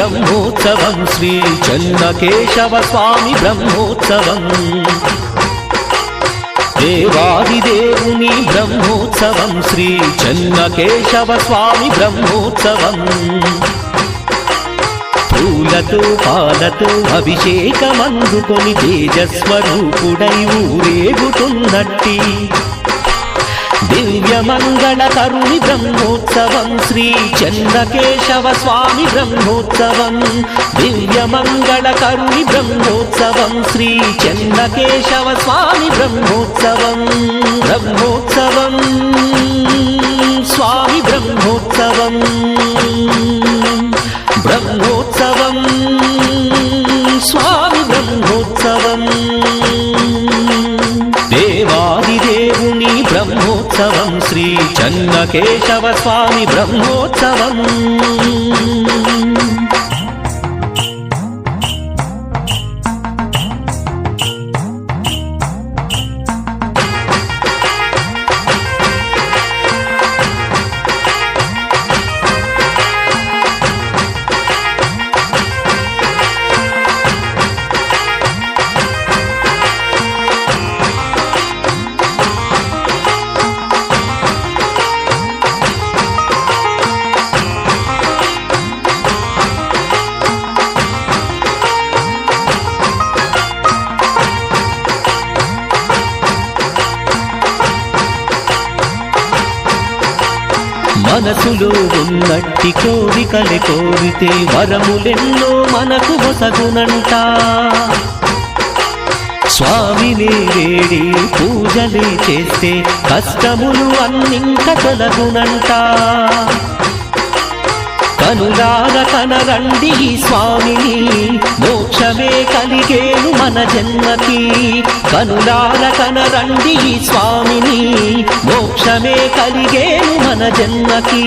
బ్రహ్మోత్సవం శ్రీ చెన్నకేశవ స్వామి బ్రహ్మోత్సవం దేవాదిదేవుని బ్రహ్మోత్సవం శ్రీ చెన్నకేశవ స్వామి బ్రహ్మోత్సవం పూలతో పాలతో అభిషేకమందుకొని తేజస్వరూపుడై ఊరేగుతున్నట్టి దివ్యమంగళకరుని బ్రహ్మోత్సవం శ్రీ చెన్నకేశవ స్వామి బ్రహ్మోత్సవం దివ్యమంగళకరుని బ్రహ్మోత్సవం శ్రీ చెన్నకేశవ స్వామి బ్రహ్మోత్సవం బ్రహ్మోత్సవం స్వామి బ్రహ్మోత్సవం బ్రహ్మోత్సవం స్వామి బ్రహ్మోత్సవం దేవాదిదేవుని బ్రహ్మోత్సవం శ్రీ చెన్నకేశవ స్వామి బ్రహ్మోత్సవం మనసులో ఉన్నట్టి కోరికలే కోరితే వరములెన్నో మనకు ఒసగునంట స్వామిని వేడి పూజలే చేస్తే కష్టములు అన్నింక తొలగునంట కనులార కనరండి స్వామిని మోక్షమే కలిగేను మన జన్మకి కనులార కనరండి స్వామిని మోక్షమే కలిగేను మన జన్మకి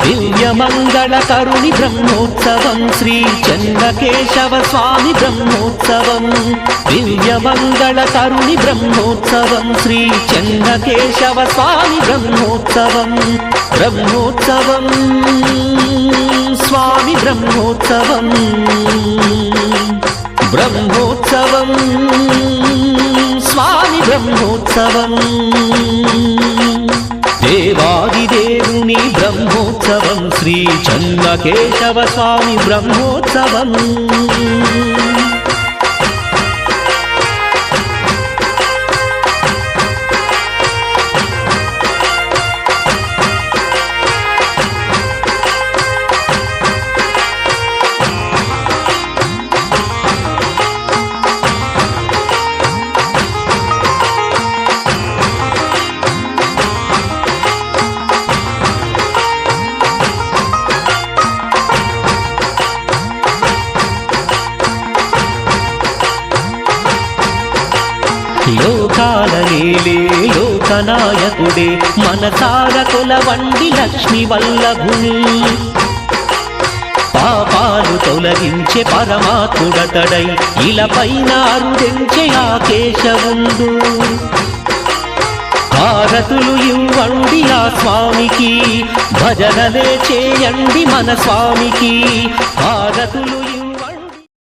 దివ్యమంగళకరుని బ్రహ్మోత్సవం శ్రీ చెన్నకేశవ స్వామి బ్రహ్మోత్సవం దివ్యమంగళకరుని బ్రహ్మోత్సవం శ్రీ చెన్నకేశవ స్వామి బ్రహ్మోత్సవం బ్రహ్మోత్సవం స్వామి బ్రహ్మోత్సవం బ్రహ్మోత్సవం స్వామి బ్రహ్మోత్సవం దేవాదిదేవుని బ్రహ్మోత్సవం శ్రీ చెన్నకేశవ స్వామి బ్రహ్మోత్సవం లోకాల నేలే లోకనాయకుడే మనసార కొలవండి లక్ష్మి వల్లభుని పాపాలు తొలగించే పరమాత్ముడతడై ఇలపైన అరుదెంచే ఆ కేశవుండు హారతులు ఇవ్వండి ఆ స్వామికి భజనలే చేయండి మన స్వామికి హారతులు